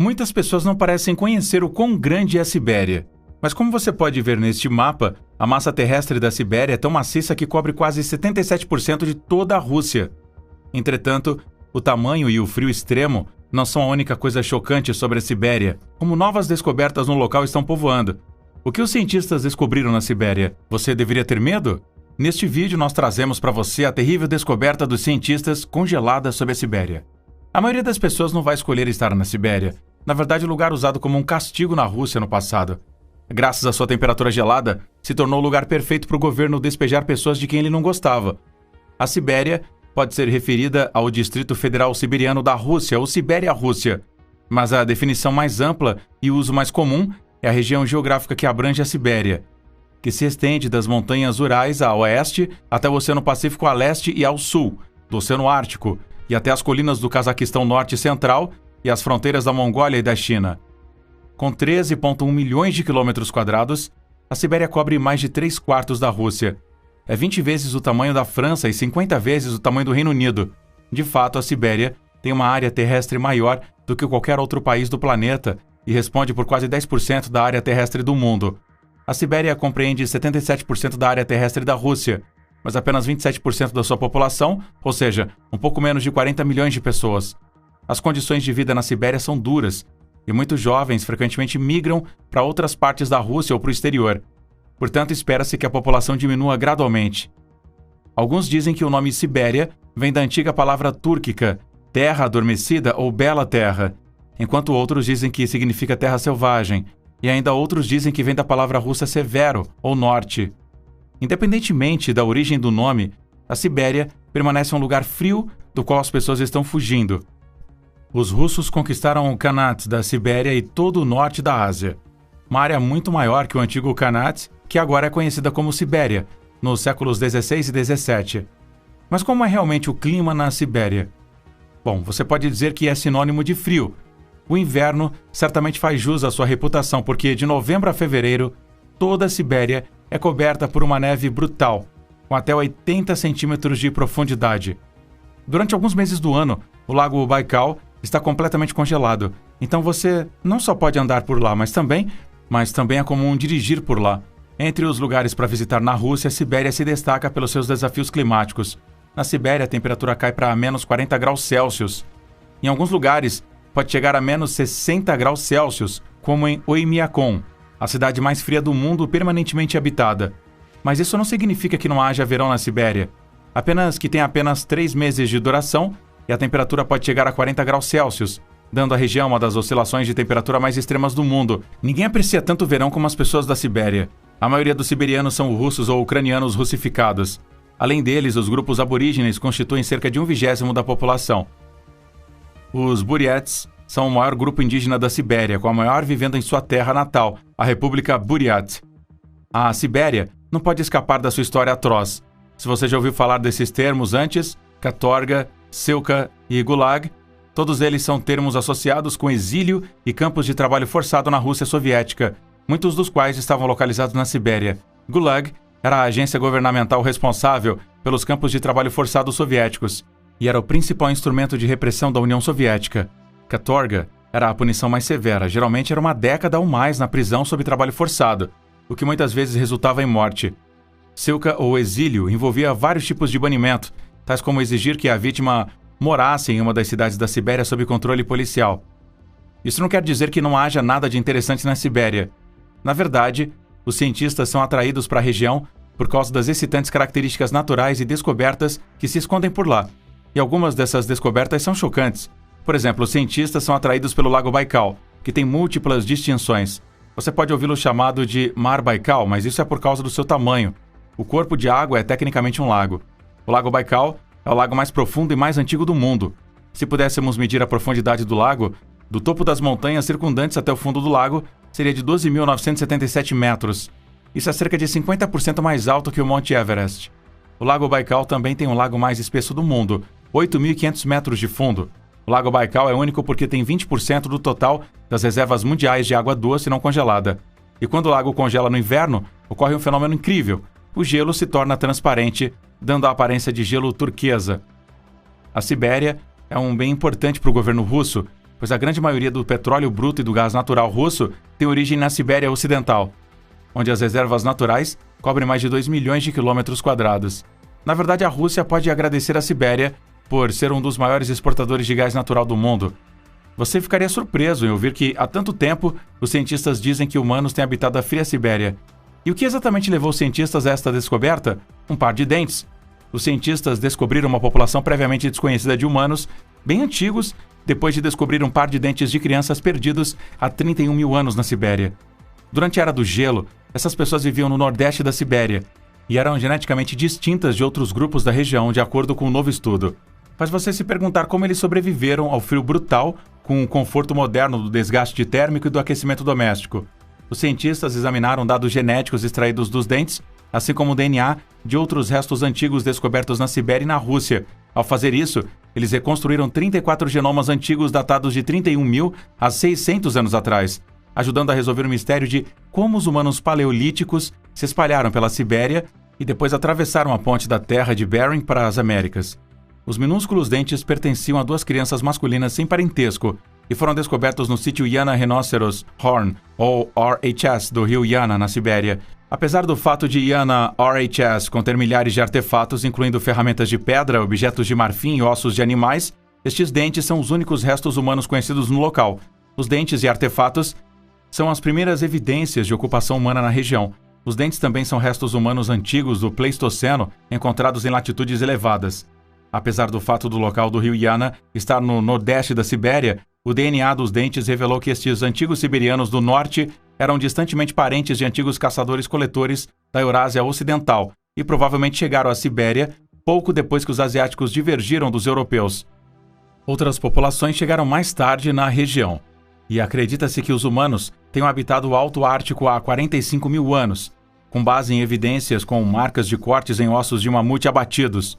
Muitas pessoas não parecem conhecer o quão grande é a Sibéria. Mas como você pode ver neste mapa, a massa terrestre da Sibéria é tão maciça que cobre quase 77% de toda a Rússia. Entretanto, o tamanho e o frio extremo não são a única coisa chocante sobre a Sibéria, como novas descobertas no local estão povoando. O que os cientistas descobriram na Sibéria? Você deveria ter medo? Neste vídeo nós trazemos para você a terrível descoberta dos cientistas congelada sobre a Sibéria. A maioria das pessoas não vai escolher estar na Sibéria, na verdade lugar usado como um castigo na Rússia no passado. Graças à sua temperatura gelada, se tornou o lugar perfeito para o governo despejar pessoas de quem ele não gostava. A Sibéria pode ser referida ao Distrito Federal Siberiano da Rússia, ou Sibéria-Rússia, mas a definição mais ampla e o uso mais comum é a região geográfica que abrange a Sibéria, que se estende das montanhas Urais a oeste até o Oceano Pacífico a leste e ao sul, do Oceano Ártico, e até as colinas do Cazaquistão norte e central e as fronteiras da Mongólia e da China. Com 13,1 milhões de quilômetros quadrados, a Sibéria cobre mais de 3/4 da Rússia. É 20 vezes o tamanho da França e 50 vezes o tamanho do Reino Unido. De fato, a Sibéria tem uma área terrestre maior do que qualquer outro país do planeta e responde por quase 10% da área terrestre do mundo. A Sibéria compreende 77% da área terrestre da Rússia, mas apenas 27% da sua população, ou seja, um pouco menos de 40 milhões de pessoas. As condições de vida na Sibéria são duras, e muitos jovens frequentemente migram para outras partes da Rússia ou para o exterior. Portanto, espera-se que a população diminua gradualmente. Alguns dizem que o nome Sibéria vem da antiga palavra túrquica, terra adormecida ou bela terra, enquanto outros dizem que significa terra selvagem, e ainda outros dizem que vem da palavra russa severo, ou norte. Independentemente da origem do nome, a Sibéria permanece um lugar frio do qual as pessoas estão fugindo. Os russos conquistaram o Khanat da Sibéria e todo o norte da Ásia, uma área muito maior que o antigo Khanat, que agora é conhecida como Sibéria, nos séculos 16 e 17. Mas como é realmente o clima na Sibéria? Bom, você pode dizer que é sinônimo de frio. O inverno certamente faz jus à sua reputação, porque de novembro a fevereiro, toda a Sibéria é coberta por uma neve brutal, com até 80 centímetros de profundidade. Durante alguns meses do ano, o lago Baikal está completamente congelado, então você não só pode andar por lá, mas também é comum dirigir por lá. Entre os lugares para visitar na Rússia, a Sibéria se destaca pelos seus desafios climáticos. Na Sibéria, a temperatura cai para menos 40 graus Celsius. Em alguns lugares, pode chegar a menos 60 graus Celsius, como em Oymyakon, a cidade mais fria do mundo permanentemente habitada. Mas isso não significa que não haja verão na Sibéria. Apenas que tem apenas 3 meses de duração e a temperatura pode chegar a 40 graus Celsius, dando à região uma das oscilações de temperatura mais extremas do mundo. Ninguém aprecia tanto o verão como as pessoas da Sibéria. A maioria dos siberianos são russos ou ucranianos russificados. Além deles, os grupos aborígenes constituem cerca de 1/20 da população. Os Buryats são o maior grupo indígena da Sibéria, com a maior vivenda em sua terra natal, a República Buryat. A Sibéria não pode escapar da sua história atroz. Se você já ouviu falar desses termos antes, Katorga, Silka e Gulag, todos eles são termos associados com exílio e campos de trabalho forçado na Rússia soviética, muitos dos quais estavam localizados na Sibéria. Gulag era a agência governamental responsável pelos campos de trabalho forçado soviéticos e era o principal instrumento de repressão da União Soviética. Katorga era a punição mais severa, geralmente era uma década ou mais na prisão sob trabalho forçado, o que muitas vezes resultava em morte. Silka ou exílio envolvia vários tipos de banimento, tais como exigir que a vítima morasse em uma das cidades da Sibéria sob controle policial. Isso não quer dizer que não haja nada de interessante na Sibéria. Na verdade, os cientistas são atraídos para a região por causa das excitantes características naturais e descobertas que se escondem por lá. E algumas dessas descobertas são chocantes. Por exemplo, os cientistas são atraídos pelo Lago Baikal, que tem múltiplas distinções. Você pode ouvi-lo chamado de Mar Baikal, mas isso é por causa do seu tamanho. O corpo de água é tecnicamente um lago. O Lago Baikal é o lago mais profundo e mais antigo do mundo. Se pudéssemos medir a profundidade do lago, do topo das montanhas circundantes até o fundo do lago, seria de 12.977 metros. Isso é cerca de 50% mais alto que o Monte Everest. O Lago Baikal também tem o lago mais espesso do mundo, 8.500 metros de fundo. O Lago Baikal é único porque tem 20% do total das reservas mundiais de água doce não congelada. E quando o lago congela no inverno, ocorre um fenômeno incrível. O gelo se torna transparente, dando a aparência de gelo turquesa. A Sibéria é um bem importante para o governo russo, pois a grande maioria do petróleo bruto e do gás natural russo tem origem na Sibéria Ocidental, onde as reservas naturais cobrem mais de 2 milhões de quilômetros quadrados. Na verdade, a Rússia pode agradecer à Sibéria por ser um dos maiores exportadores de gás natural do mundo. Você ficaria surpreso em ouvir que, há tanto tempo, os cientistas dizem que humanos têm habitado a fria Sibéria. E o que exatamente levou os cientistas a esta descoberta? Um par de dentes. Os cientistas descobriram uma população previamente desconhecida de humanos, bem antigos, depois de descobrir um par de dentes de crianças perdidos há 31 mil anos na Sibéria. Durante a Era do Gelo, essas pessoas viviam no nordeste da Sibéria e eram geneticamente distintas de outros grupos da região, de acordo com um novo estudo. Faz você se perguntar como eles sobreviveram ao frio brutal com o conforto moderno do desgaste térmico e do aquecimento doméstico. Os cientistas examinaram dados genéticos extraídos dos dentes, assim como o DNA de outros restos antigos descobertos na Sibéria e na Rússia. Ao fazer isso, eles reconstruíram 34 genomas antigos datados de 31 mil a 600 anos atrás, ajudando a resolver o mistério de como os humanos paleolíticos se espalharam pela Sibéria e depois atravessaram a ponte da Terra de Bering para as Américas. Os minúsculos dentes pertenciam a 2 crianças masculinas sem parentesco e foram descobertos no sítio Yana Rhinoceros Horn, ou RHS, do rio Yana, na Sibéria. Apesar do fato de Yana RHS conter milhares de artefatos, incluindo ferramentas de pedra, objetos de marfim e ossos de animais, estes dentes são os únicos restos humanos conhecidos no local. Os dentes e artefatos são as primeiras evidências de ocupação humana na região. Os dentes também são restos humanos antigos do Pleistoceno, encontrados em latitudes elevadas. Apesar do fato do local do rio Yana estar no nordeste da Sibéria, o DNA dos dentes revelou que estes antigos siberianos do norte eram distantemente parentes de antigos caçadores-coletores da Eurásia Ocidental e provavelmente chegaram à Sibéria pouco depois que os asiáticos divergiram dos europeus. Outras populações chegaram mais tarde na região, e acredita-se que os humanos tenham habitado o Alto Ártico há 45 mil anos, com base em evidências com marcas de cortes em ossos de mamute abatidos.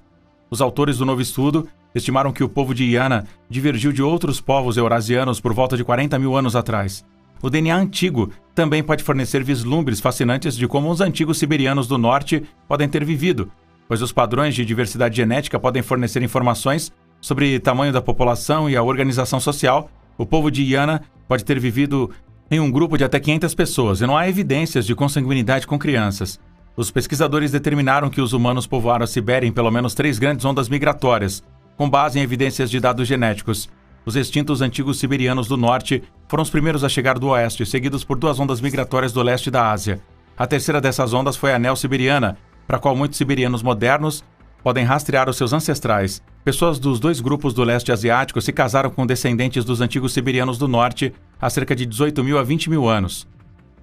Os autores do novo estudo estimaram que o povo de Yana divergiu de outros povos eurasianos por volta de 40 mil anos atrás. O DNA antigo também pode fornecer vislumbres fascinantes de como os antigos siberianos do norte podem ter vivido, pois os padrões de diversidade genética podem fornecer informações sobre o tamanho da população e a organização social. O povo de Yana pode ter vivido em um grupo de até 500 pessoas e não há evidências de consanguinidade com crianças. Os pesquisadores determinaram que os humanos povoaram a Sibéria em pelo menos 3 grandes ondas migratórias, com base em evidências de dados genéticos. Os extintos antigos siberianos do norte foram os primeiros a chegar do oeste, seguidos por 2 ondas migratórias do leste da Ásia. A terceira dessas ondas foi a neo-siberiana, para a qual muitos siberianos modernos podem rastrear os seus ancestrais. Pessoas dos 2 grupos do leste asiático se casaram com descendentes dos antigos siberianos do norte há cerca de 18 mil a 20 mil anos.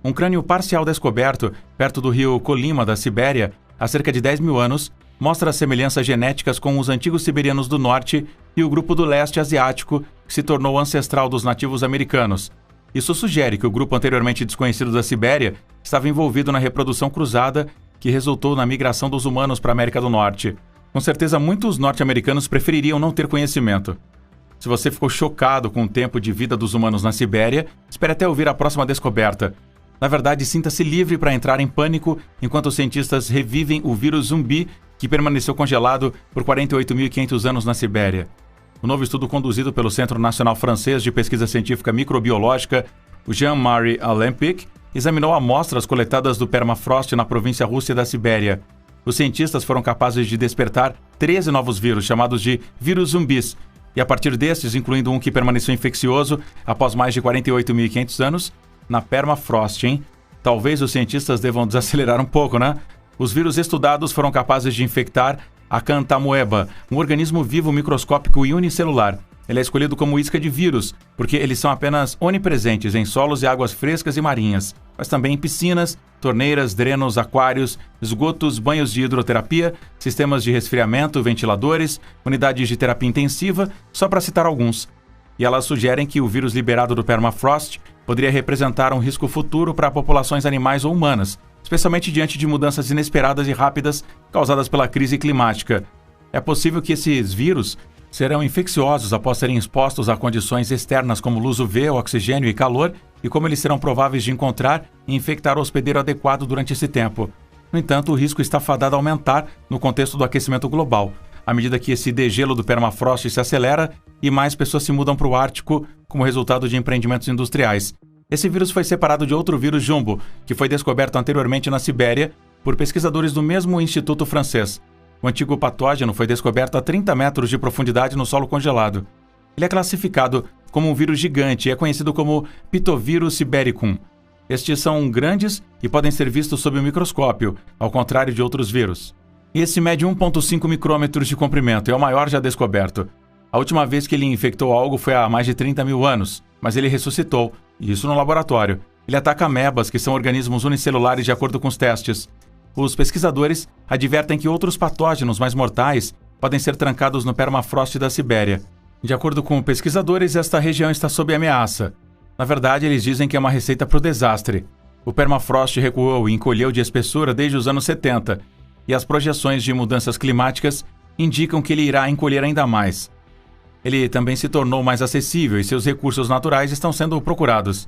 Um crânio parcial descoberto perto do rio Kolyma da Sibéria, há cerca de 10 mil anos, mostra semelhanças genéticas com os antigos siberianos do norte e o grupo do leste asiático, que se tornou ancestral dos nativos americanos. Isso sugere que o grupo anteriormente desconhecido da Sibéria estava envolvido na reprodução cruzada que resultou na migração dos humanos para a América do Norte. Com certeza, muitos norte-americanos prefeririam não ter conhecimento. Se você ficou chocado com o tempo de vida dos humanos na Sibéria, espere até ouvir a próxima descoberta. Na verdade, sinta-se livre para entrar em pânico enquanto os cientistas revivem o vírus zumbi que permaneceu congelado por 48.500 anos na Sibéria. O novo estudo conduzido pelo Centro Nacional Francês de Pesquisa Científica Microbiológica, o Jean-Marie Olympic, examinou amostras coletadas do permafrost na província russa da Sibéria. Os cientistas foram capazes de despertar 13 novos vírus, chamados de vírus zumbis, e a partir destes, incluindo um que permaneceu infeccioso após mais de 48.500 anos, na permafrost, hein? Talvez os cientistas devam desacelerar um pouco, né? Os vírus estudados foram capazes de infectar a Cantamoeba, um organismo vivo microscópico e unicelular. Ele é escolhido como isca de vírus, porque eles são apenas onipresentes em solos e águas frescas e marinhas, mas também em piscinas, torneiras, drenos, aquários, esgotos, banhos de hidroterapia, sistemas de resfriamento, ventiladores, unidades de terapia intensiva, só para citar alguns. E elas sugerem que o vírus liberado do permafrost poderia representar um risco futuro para populações animais ou humanas, especialmente diante de mudanças inesperadas e rápidas causadas pela crise climática. É possível que esses vírus serão infecciosos após serem expostos a condições externas como luz UV, oxigênio e calor, e como eles serão prováveis de encontrar e infectar o hospedeiro adequado durante esse tempo. No entanto, o risco está fadado a aumentar no contexto do aquecimento global. à medida que esse degelo do permafrost se acelera e mais pessoas se mudam para o Ártico como resultado de empreendimentos industriais. Esse vírus foi separado de outro vírus jumbo, que foi descoberto anteriormente na Sibéria por pesquisadores do mesmo instituto francês. O antigo patógeno foi descoberto a 30 metros de profundidade no solo congelado. Ele é classificado como um vírus gigante e é conhecido como Pitovírus sibericum. Estes são grandes e podem ser vistos sob o microscópio, ao contrário de outros vírus. Esse mede 1,5 micrômetros de comprimento e é o maior já descoberto. A última vez que ele infectou algo foi há mais de 30 mil anos, mas ele ressuscitou, e isso no laboratório. Ele ataca amebas, que são organismos unicelulares de acordo com os testes. Os pesquisadores advertem que outros patógenos mais mortais podem ser trancados no permafrost da Sibéria. De acordo com pesquisadores, esta região está sob ameaça. Na verdade, eles dizem que é uma receita para o desastre. O permafrost recuou e encolheu de espessura desde os anos 70, e as projeções de mudanças climáticas indicam que ele irá encolher ainda mais. Ele também se tornou mais acessível e seus recursos naturais estão sendo procurados.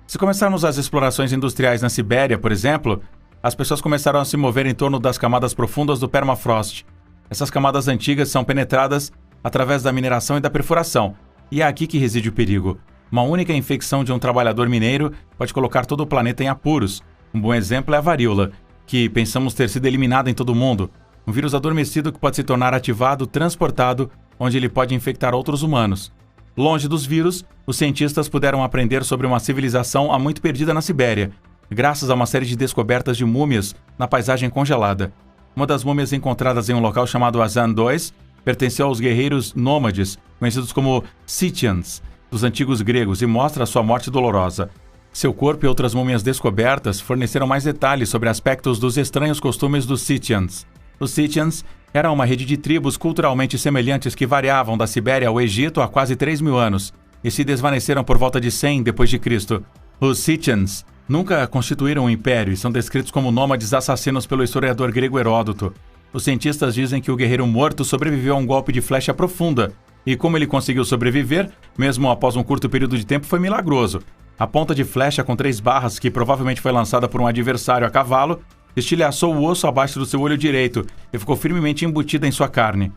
Se começarmos as explorações industriais na Sibéria, por exemplo, as pessoas começaram a se mover em torno das camadas profundas do permafrost. Essas camadas antigas são penetradas através da mineração e da perfuração, e é aqui que reside o perigo. Uma única infecção de um trabalhador mineiro pode colocar todo o planeta em apuros. Um bom exemplo é a varíola, que pensamos ter sido eliminada em todo o mundo. Um vírus adormecido que pode se tornar ativado, transportado, onde ele pode infectar outros humanos. Longe dos vírus, os cientistas puderam aprender sobre uma civilização há muito perdida na Sibéria, graças a uma série de descobertas de múmias na paisagem congelada. Uma das múmias encontradas em um local chamado Azan II pertenceu aos guerreiros nômades, conhecidos como Scythians, dos antigos gregos, e mostra a sua morte dolorosa. Seu corpo e outras múmias descobertas forneceram mais detalhes sobre aspectos dos estranhos costumes dos Scythians. Os Scythians eram uma rede de tribos culturalmente semelhantes que variavam da Sibéria ao Egito há quase 3 mil anos e se desvaneceram por volta de 100 d.C. Os Scythians nunca constituíram um império e são descritos como nômades assassinos pelo historiador grego Heródoto. Os cientistas dizem que o guerreiro morto sobreviveu a um golpe de flecha profunda e como ele conseguiu sobreviver, mesmo após um curto período de tempo, foi milagroso. A ponta de flecha com 3 barras, que provavelmente foi lançada por um adversário a cavalo, estilhaçou o osso abaixo do seu olho direito e ficou firmemente embutida em sua carne.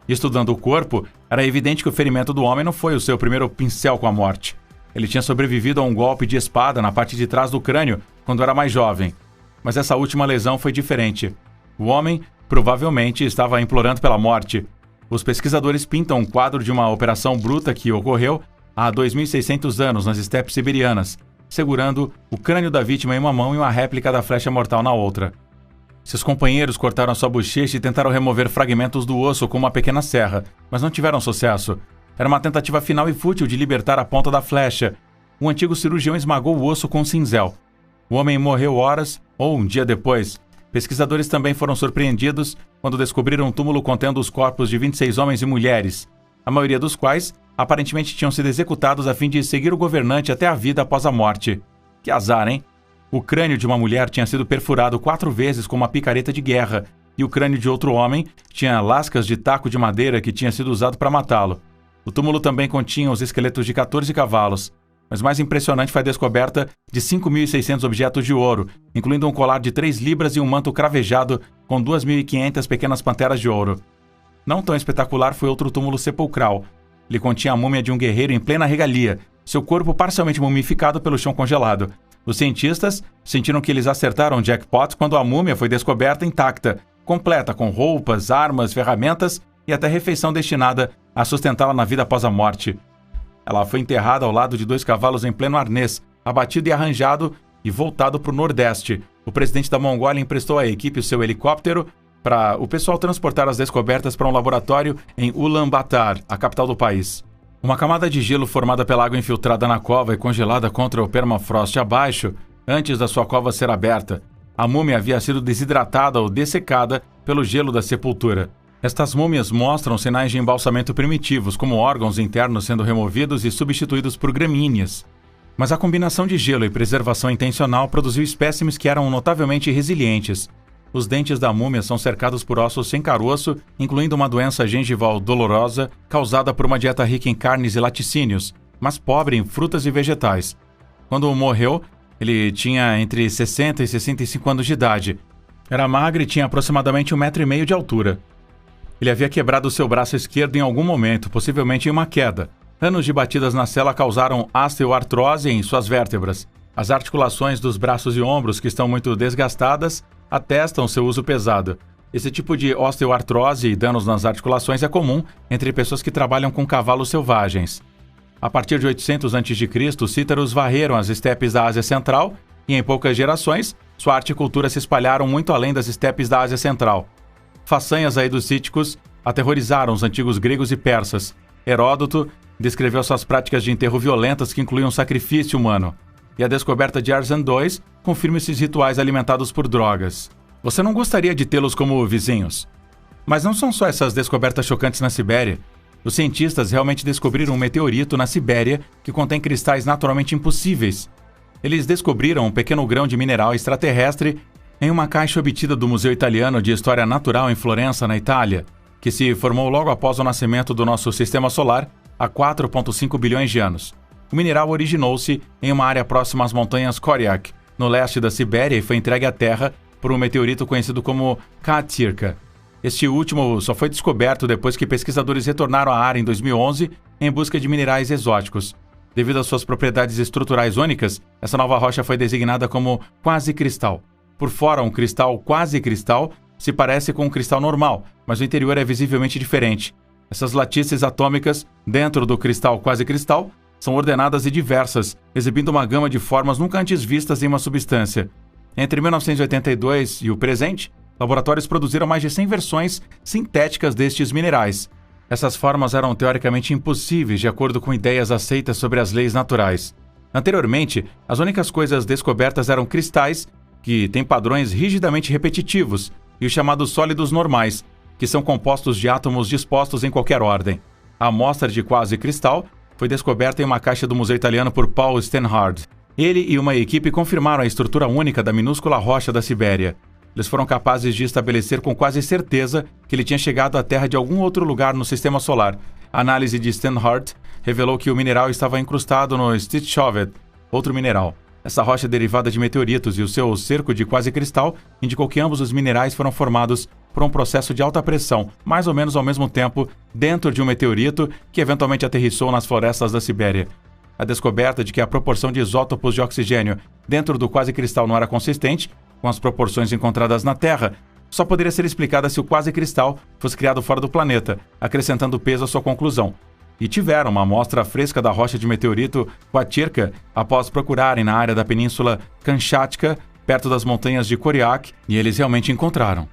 Estudando o corpo, era evidente que o ferimento do homem não foi o seu primeiro pincel com a morte. Ele tinha sobrevivido a um golpe de espada na parte de trás do crânio quando era mais jovem. Mas essa última lesão foi diferente. O homem provavelmente estava implorando pela morte. Os pesquisadores pintam um quadro de uma operação bruta que ocorreu há 2.600 anos nas estepes siberianas, segurando o crânio da vítima em uma mão e uma réplica da flecha mortal na outra. Seus companheiros cortaram sua bochecha e tentaram remover fragmentos do osso com uma pequena serra, mas não tiveram sucesso. Era uma tentativa final e fútil de libertar a ponta da flecha. Um antigo cirurgião esmagou o osso com um cinzel. O homem morreu horas ou um dia depois. Pesquisadores também foram surpreendidos quando descobriram um túmulo contendo os corpos de 26 homens e mulheres, a maioria dos quais aparentemente tinham sido executados a fim de seguir o governante até a vida após a morte. Que azar, hein? O crânio de uma mulher tinha sido perfurado 4 vezes com uma picareta de guerra, e o crânio de outro homem tinha lascas de taco de madeira que tinha sido usado para matá-lo. O túmulo também continha os esqueletos de 14 cavalos, mas mais impressionante foi a descoberta de 5.600 objetos de ouro, incluindo um colar de 3 libras e um manto cravejado com 2.500 pequenas panteras de ouro. Não tão espetacular foi outro túmulo sepulcral. Ele continha a múmia de um guerreiro em plena regalia, seu corpo parcialmente mumificado pelo chão congelado. Os cientistas sentiram que eles acertaram o jackpot quando a múmia foi descoberta intacta, completa com roupas, armas, ferramentas e até refeição destinada a sustentá-la na vida após a morte. Ela foi enterrada ao lado de 2 cavalos em pleno arnês, abatido e arranjado e voltado para o nordeste. O presidente da Mongólia emprestou à equipe o seu helicóptero para o pessoal transportar as descobertas para um laboratório em Ulaanbaatar, a capital do país. Uma camada de gelo formada pela água infiltrada na cova e congelada contra o permafrost abaixo, antes da sua cova ser aberta. A múmia havia sido desidratada ou dessecada pelo gelo da sepultura. Estas múmias mostram sinais de embalsamento primitivos, como órgãos internos sendo removidos e substituídos por gramíneas. Mas a combinação de gelo e preservação intencional produziu espécimes que eram notavelmente resilientes. Os dentes da múmia são cercados por ossos sem caroço, incluindo uma doença gengival dolorosa causada por uma dieta rica em carnes e laticínios, mas pobre em frutas e vegetais. Quando morreu, ele tinha entre 60 e 65 anos de idade. Era magro e tinha aproximadamente 1,5 metros de altura. Ele havia quebrado seu braço esquerdo em algum momento, possivelmente em uma queda. Anos de batidas na cela causaram osteoartrose em suas vértebras. As articulações dos braços e ombros, que estão muito desgastadas, atestam seu uso pesado. Esse tipo de osteoartrose e danos nas articulações é comum entre pessoas que trabalham com cavalos selvagens. A partir de 800 a.C., os cítaros varreram as estepes da Ásia Central e, em poucas gerações, sua arte e cultura se espalharam muito além das estepes da Ásia Central. Façanhas aí dos cíticos aterrorizaram os antigos gregos e persas. Heródoto descreveu suas práticas de enterro violentas que incluíam sacrifício humano. E a descoberta de Arsênio II confirma esses rituais alimentados por drogas. Você não gostaria de tê-los como vizinhos? Mas não são só essas descobertas chocantes na Sibéria. Os cientistas realmente descobriram um meteorito na Sibéria que contém cristais naturalmente impossíveis. Eles descobriram um pequeno grão de mineral extraterrestre em uma caixa obtida do Museu Italiano de História Natural em Florença, na Itália, que se formou logo após o nascimento do nosso Sistema Solar, há 4,5 bilhões de anos. O mineral originou-se em uma área próxima às montanhas Koryak, no leste da Sibéria, e foi entregue à Terra por um meteorito conhecido como Katsirka. Este último só foi descoberto depois que pesquisadores retornaram à área em 2011 em busca de minerais exóticos. Devido às suas propriedades estruturais únicas, essa nova rocha foi designada como quase-cristal. Por fora, um cristal quase-cristal se parece com um cristal normal, mas o interior é visivelmente diferente. Essas lattices atômicas dentro do cristal quase-cristal são ordenadas e diversas, exibindo uma gama de formas nunca antes vistas em uma substância. Entre 1982 e o presente, laboratórios produziram mais de 100 versões sintéticas destes minerais. Essas formas eram teoricamente impossíveis de acordo com ideias aceitas sobre as leis naturais. Anteriormente, as únicas coisas descobertas eram cristais, que têm padrões rigidamente repetitivos, e os chamados sólidos normais, que são compostos de átomos dispostos em qualquer ordem. A amostra de quase-cristal foi descoberta em uma caixa do Museu Italiano por Paul Steinhardt. Ele e uma equipe confirmaram a estrutura única da minúscula rocha da Sibéria. Eles foram capazes de estabelecer com quase certeza que ele tinha chegado à Terra de algum outro lugar no Sistema Solar. A análise de Steinhardt revelou que o mineral estava incrustado no Stichthovet, outro mineral. Essa rocha derivada de meteoritos e o seu cerco de quase-cristal indicou que ambos os minerais foram formados por um processo de alta pressão, mais ou menos ao mesmo tempo, dentro de um meteorito que eventualmente aterrissou nas florestas da Sibéria. A descoberta de que a proporção de isótopos de oxigênio dentro do quase-cristal não era consistente com as proporções encontradas na Terra só poderia ser explicada se o quase-cristal fosse criado fora do planeta, acrescentando peso à sua conclusão. E tiveram uma amostra fresca da rocha de meteorito Katsirka após procurarem na área da península Kamchatka, perto das montanhas de Koryak, e eles realmente encontraram.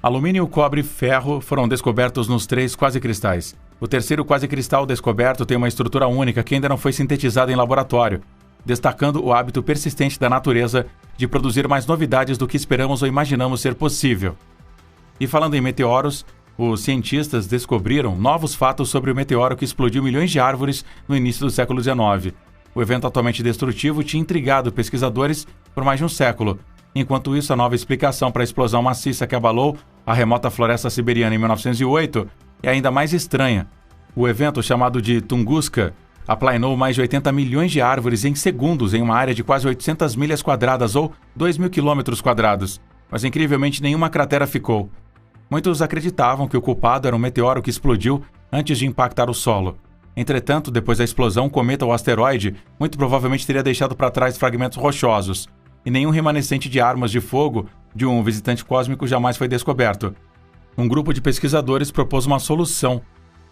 Alumínio, cobre e ferro foram descobertos nos 3 quase-cristais. O terceiro quase-cristal descoberto tem uma estrutura única que ainda não foi sintetizada em laboratório, destacando o hábito persistente da natureza de produzir mais novidades do que esperamos ou imaginamos ser possível. E falando em meteoros, os cientistas descobriram novos fatos sobre o meteoro que explodiu milhões de árvores no início do século XIX. O evento atualmente destrutivo tinha intrigado pesquisadores por mais de um século. Enquanto isso, a nova explicação para a explosão maciça que abalou a remota floresta siberiana em 1908 é ainda mais estranha. O evento, chamado de Tunguska, aplainou mais de 80 milhões de árvores em segundos em uma área de quase 800 milhas quadradas ou 2.000 quilômetros quadrados, mas incrivelmente nenhuma cratera ficou. Muitos acreditavam que o culpado era um meteoro que explodiu antes de impactar o solo. Entretanto, depois da explosão, um cometa ou asteroide muito provavelmente teria deixado para trás fragmentos rochosos, e nenhum remanescente de armas de fogo de um visitante cósmico jamais foi descoberto. Um grupo de pesquisadores propôs uma solução: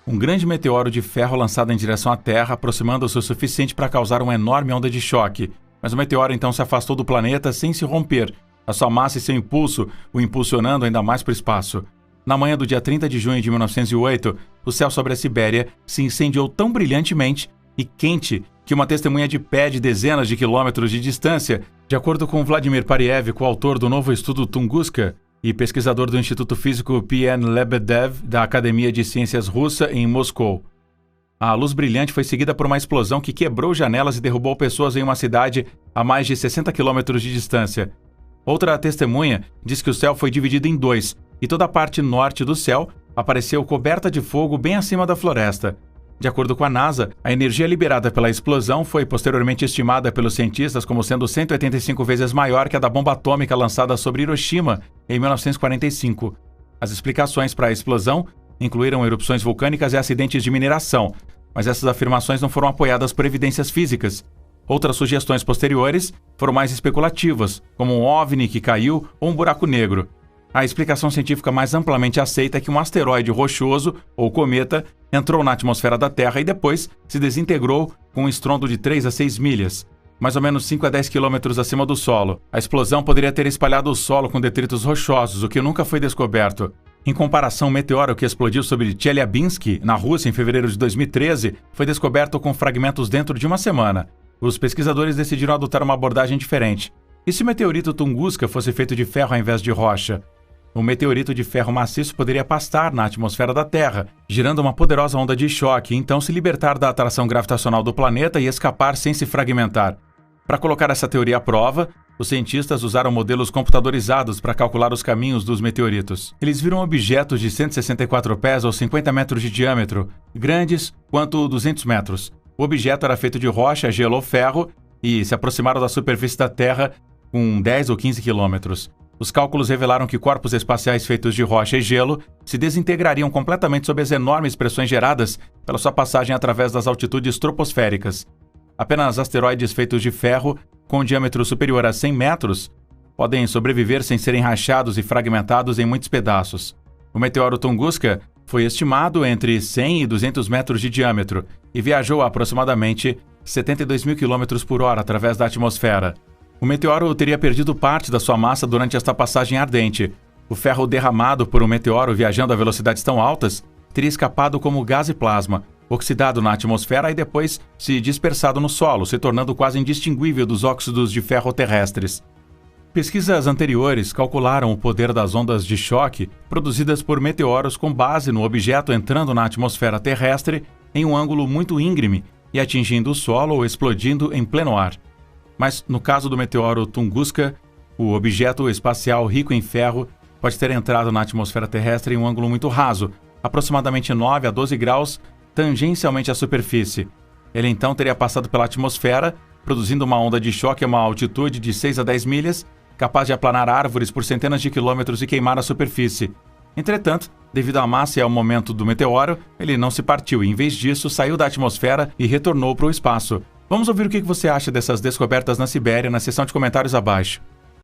um grande meteoro de ferro lançado em direção à Terra, aproximando-se o suficiente para causar uma enorme onda de choque. Mas o meteoro então se afastou do planeta sem se romper, a sua massa e seu impulso o impulsionando ainda mais para o espaço. Na manhã do dia 30 de junho de 1908, o céu sobre a Sibéria se incendiou tão brilhantemente e quente que uma testemunha de pé de dezenas de quilômetros de distância, de acordo com Vladimir Pariev, coautor do novo estudo Tunguska e pesquisador do Instituto Físico P.N. Lebedev da Academia de Ciências Russa em Moscou. A luz brilhante foi seguida por uma explosão que quebrou janelas e derrubou pessoas em uma cidade a mais de 60 quilômetros de distância. Outra testemunha diz que o céu foi dividido em 2 e toda a parte norte do céu apareceu coberta de fogo bem acima da floresta. De acordo com a NASA, a energia liberada pela explosão foi posteriormente estimada pelos cientistas como sendo 185 vezes maior que a da bomba atômica lançada sobre Hiroshima em 1945. As explicações para a explosão incluíram erupções vulcânicas e acidentes de mineração, mas essas afirmações não foram apoiadas por evidências físicas. Outras sugestões posteriores foram mais especulativas, como um OVNI que caiu ou um buraco negro. A explicação científica mais amplamente aceita é que um asteroide rochoso, ou cometa, entrou na atmosfera da Terra e depois se desintegrou com um estrondo de 3 a 6 milhas, mais ou menos 5 a 10 quilômetros acima do solo. A explosão poderia ter espalhado o solo com detritos rochosos, o que nunca foi descoberto. Em comparação, o meteoro que explodiu sobre Chelyabinsk, na Rússia, em fevereiro de 2013, foi descoberto com fragmentos dentro de uma semana. Os pesquisadores decidiram adotar uma abordagem diferente. E se o meteorito Tunguska fosse feito de ferro ao invés de rocha? O meteorito de ferro maciço poderia pastar na atmosfera da Terra, gerando uma poderosa onda de choque e então se libertar da atração gravitacional do planeta e escapar sem se fragmentar. Para colocar essa teoria à prova, os cientistas usaram modelos computadorizados para calcular os caminhos dos meteoritos. Eles viram objetos de 164 pés ou 50 metros de diâmetro, grandes quanto 200 metros. O objeto era feito de rocha, gelo ou ferro e se aproximaram da superfície da Terra com 10 ou 15 quilômetros. Os cálculos revelaram que corpos espaciais feitos de rocha e gelo se desintegrariam completamente sob as enormes pressões geradas pela sua passagem através das altitudes troposféricas. Apenas asteroides feitos de ferro, com um diâmetro superior a 100 metros, podem sobreviver sem serem rachados e fragmentados em muitos pedaços. O meteoro Tunguska foi estimado entre 100 e 200 metros de diâmetro e viajou a aproximadamente 72 mil km por hora através da atmosfera. O meteoro teria perdido parte da sua massa durante esta passagem ardente. O ferro derramado por um meteoro viajando a velocidades tão altas teria escapado como gás e plasma, oxidado na atmosfera e depois se dispersado no solo, se tornando quase indistinguível dos óxidos de ferro terrestres. Pesquisas anteriores calcularam o poder das ondas de choque produzidas por meteoros com base no objeto entrando na atmosfera terrestre em um ângulo muito íngreme e atingindo o solo ou explodindo em pleno ar. Mas, no caso do meteoro Tunguska, o objeto espacial rico em ferro pode ter entrado na atmosfera terrestre em um ângulo muito raso, aproximadamente 9 a 12 graus, tangencialmente à superfície. Ele então teria passado pela atmosfera, produzindo uma onda de choque a uma altitude de 6 a 10 milhas, capaz de aplanar árvores por centenas de quilômetros e queimar a superfície. Entretanto, devido à massa e ao momento do meteoro, ele não se partiu e, em vez disso, saiu da atmosfera e retornou para o espaço. Vamos ouvir o que você acha dessas descobertas na Sibéria na seção de comentários abaixo.